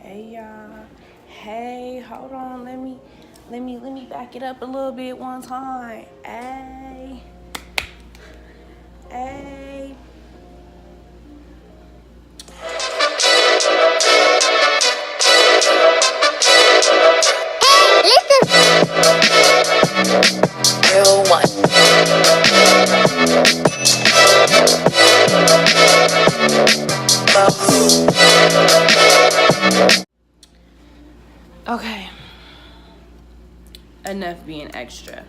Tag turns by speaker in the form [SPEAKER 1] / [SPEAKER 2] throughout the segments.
[SPEAKER 1] Hey y'all. Hey, hold on. Let me back it up a little bit one time. Hey. Hey.
[SPEAKER 2] Real one.
[SPEAKER 1] Okay. Enough being extra.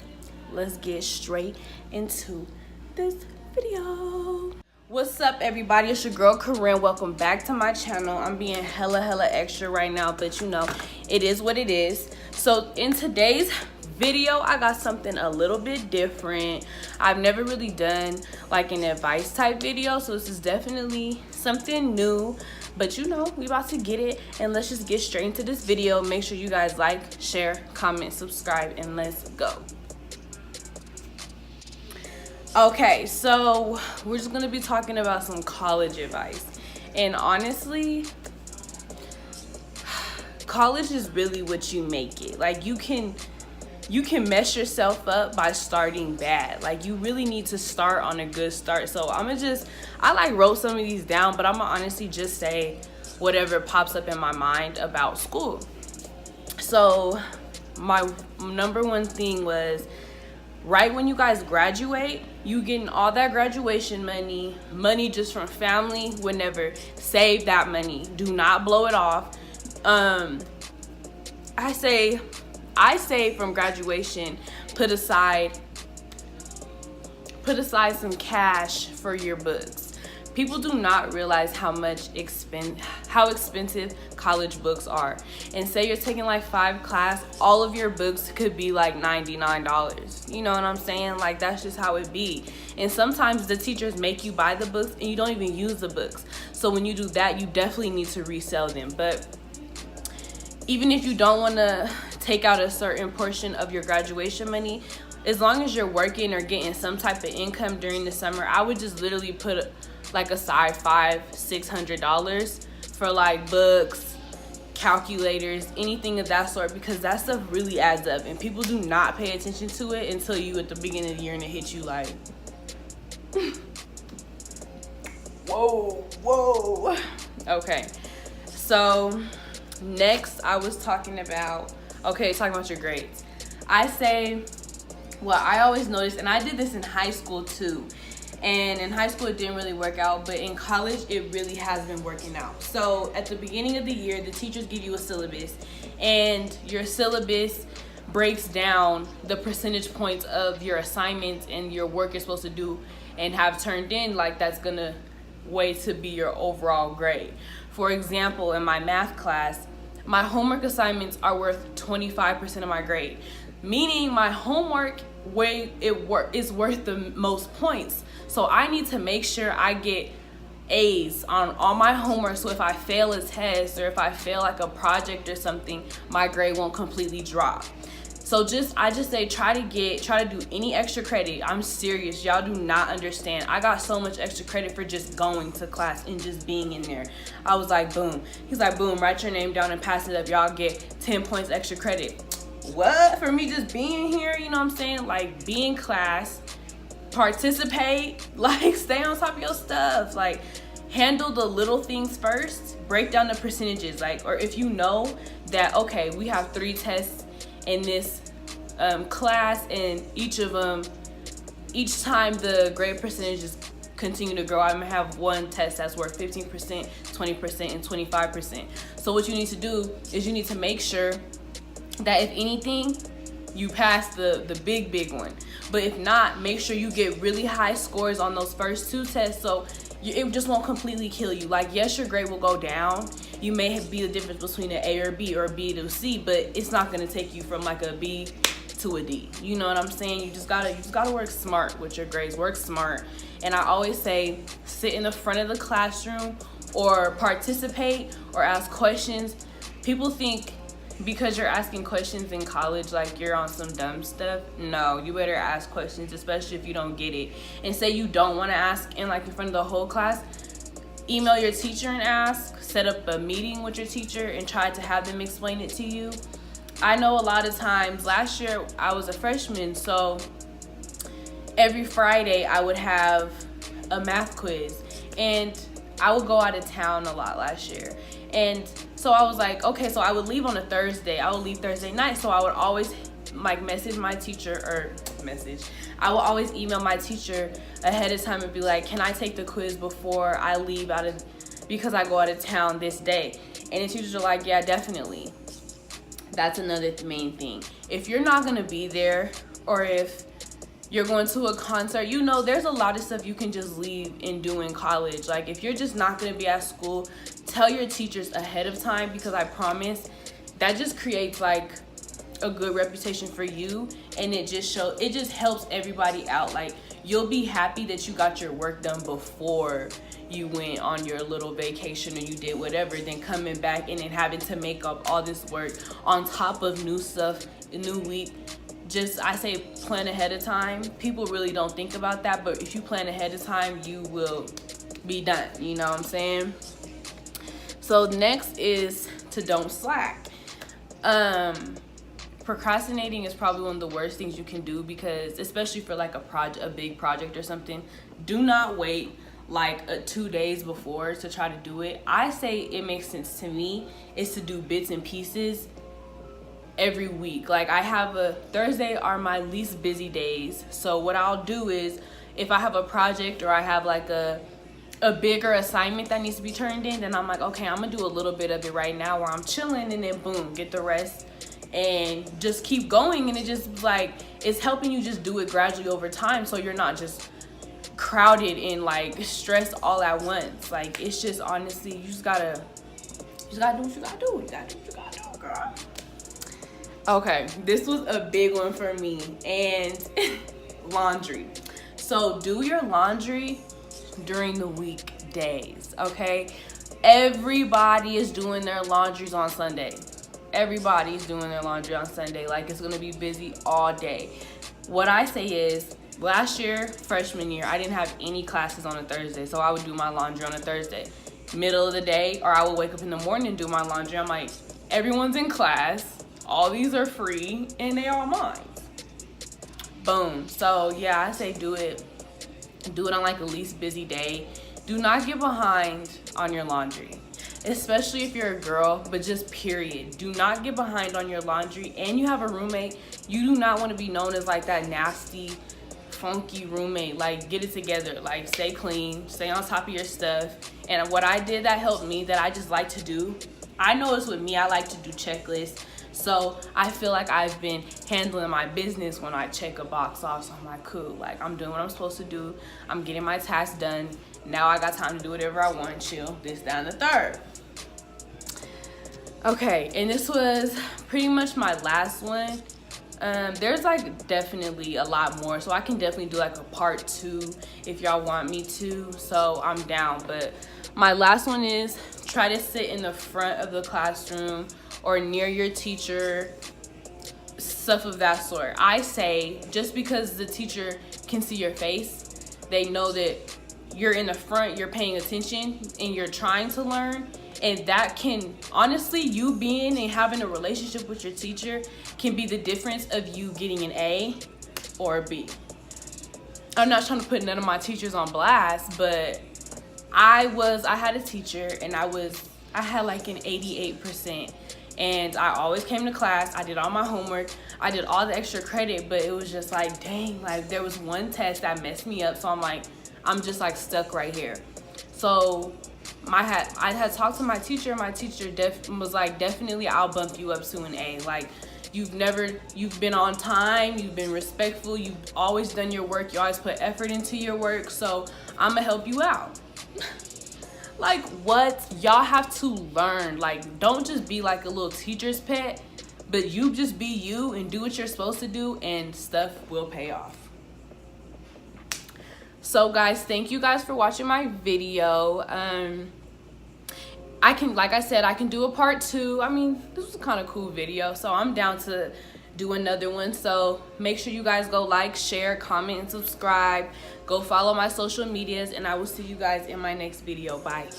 [SPEAKER 1] Let's get straight into this video. What's up, everybody? It's your girl Corinne. Welcome back to my channel. I'm being hella extra right now, but you know, it is what it is. So in today's video, I got something a little bit different. I've never really done like an advice type video, so this is definitely something new. But you know, we about to get it, and let's just get straight into this video. Make sure you guys like, share, comment, subscribe, and let's go. Okay, so we're just gonna be talking about some college advice. And honestly, college is really what you make it. Like you can mess yourself up by starting bad. Like you really need to start on a good start. So I like wrote some of these down, but I'm gonna honestly just say whatever pops up in my mind about school. So my number one thing was, right when you guys graduate, you getting all that graduation money just from family, whenever. Save that money. Do not blow it off. I say from graduation, put aside some cash for your books. People do not realize how expensive college books are. And say you're taking like 5 classes, all of your books could be like $99. You know what I'm saying? Like that's just how it be. And sometimes the teachers make you buy the books and you don't even use the books. So when you do that, you definitely need to resell them. But even if you don't want to take out a certain portion of your graduation money, as long as you're working or getting some type of income during the summer, I would just literally put like aside $500-$600 for like books, calculators, anything of that sort, because that stuff really adds up and people do not pay attention to it until you at the beginning of the year and it hits you like whoa. Okay, so next I was talking about your grades. I always noticed, and I did this in high school too, and in high school it didn't really work out, but in college it really has been working out. So at the beginning of the year, the teachers give you a syllabus, and your syllabus breaks down the percentage points of your assignments and your work you're supposed to do and have turned in, like that's gonna weigh to be your overall grade. For example, in my math class, my homework assignments are worth 25% of my grade, meaning my homework is worth the most points. So I need to make sure I get A's on all my homework, so if I fail a test or if I fail like a project or something, my grade won't completely drop. So I just say try to do any extra credit. I'm serious, y'all do not understand. I got so much extra credit for just going to class and just being in there. I was like, boom. He's like, boom, write your name down and pass it up. Y'all get 10 points extra credit. What? For me just being here, you know what I'm saying? Like, be in class, participate, like stay on top of your stuff, like handle the little things first, break down the percentages, like, or if you know that, okay, we have 3 tests in this class, and each time the grade percentages continue to grow, I'm gonna have one test that's worth 15%, 20%, and 25%. So what you need to do is you need to make sure that if anything, you pass the big one. But if not, make sure you get really high scores on those first 2 tests, so it just won't completely kill you. Like, yes, your grade will go down. You may be the difference between an A or B or a B to C, but it's not gonna take you from like a B to a D. You know what I'm saying? You just gotta work smart with your grades. Work smart. And I always say, sit in the front of the classroom or participate or ask questions. People think because you're asking questions in college like you're on some dumb stuff. No, you better ask questions, especially if you don't get it. And say you don't want to ask in front of the whole class, email your teacher and ask, set up a meeting with your teacher and try to have them explain it to you. I know a lot of times, last year I was a freshman, so every Friday I would have a math quiz, and I would go out of town a lot last year. And so I was like, okay, so I would leave on a Thursday. I would leave Thursday night, so I would always like message my teacher, I will always email my teacher ahead of time and be like, can I take the quiz before I leave because I go out of town this day? And the teachers are like, yeah, definitely. That's another main thing. If you're not gonna be there, or if you're going to a concert, there's a lot of stuff you can just leave and do in college. Like, if you're just not gonna be at school, tell your teachers ahead of time, because I promise that just creates like a good reputation for you, and it just helps everybody out. Like, you'll be happy that you got your work done before you went on your little vacation or you did whatever, then coming back and then having to make up all this work on top of new stuff, a new week. I say plan ahead of time. People really don't think about that, but if you plan ahead of time, you will be done. You know what I'm saying? So next is to don't slack. Procrastinating is probably one of the worst things you can do, because especially for like a big project or something, do not wait like 2 days before to try to do it. I say it makes sense to me is to do bits and pieces every week. Like, Thursday are my least busy days. So what I'll do is, if I have a project or I have like a bigger assignment that needs to be turned in, then I'm like, okay, I'm gonna do a little bit of it right now where I'm chilling, and then boom, get the rest and just keep going. And it just like, it's helping you just do it gradually over time, so you're not just crowded and like stressed all at once. Like, it's just, honestly, you just gotta do what you gotta do. You gotta do what you gotta do, girl. Okay, this was a big one for me, and laundry. So do your laundry during the weekdays, okay? Everybody is doing their laundries on Sunday. Everybody's doing their laundry on Sunday. Like, it's gonna be busy all day. What I say is, last year, freshman year, I didn't have any classes on a Thursday, so I would do my laundry on a Thursday. Middle of the day, or I would wake up in the morning and do my laundry. I'm like, everyone's in class, all these are free, and they are mine. Boom. So yeah, I say do it on like a least busy day. Do not get behind on your laundry, especially if you're a girl, but just period. Do not get behind on your laundry. And you have a roommate, you do not want to be known as like that nasty, funky roommate. Like, get it together. Like, stay clean, stay on top of your stuff. And what I did that helped me, that I just like to do, I know it's with me, I like to do checklists. So I feel like I've been handling my business when I check a box off. So I'm like, cool, like, I'm doing what I'm supposed to do. I'm getting my tasks done. Now I got time to do whatever I want, chill, this, that, and the third. Okay, and this was pretty much my last one. There's like definitely a lot more, so I can definitely do like a part 2 if y'all want me to, so I'm down. But my last one is try to sit in the front of the classroom or near your teacher, stuff of that sort. I say, just because the teacher can see your face, they know that you're in the front, you're paying attention, and you're trying to learn. And that can, honestly, you being and having a relationship with your teacher can be the difference of you getting an A or a B. I'm not trying to put none of my teachers on blast, but I had a teacher, and I had like an 88%. And I always came to class, I did all my homework, I did all the extra credit, but it was just like, dang, like there was one test that messed me up, so I'm like, I'm just like stuck right here. So I had talked to my teacher, and my teacher was like, definitely I'll bump you up to an A. Like, you've been on time, you've been respectful, you've always done your work, you always put effort into your work, so I'm gonna help you out. Like, what? Y'all have to learn. Like, don't just be like a little teacher's pet, but you just be you and do what you're supposed to do, and stuff will pay off. So guys, thank you guys for watching my video. Like I said, I can do a part 2. I mean, this was a kind of cool video, so I'm down to do another one. So make sure you guys go like, share, comment, and subscribe. Go follow my social medias, and I will see you guys in my next video. Bye.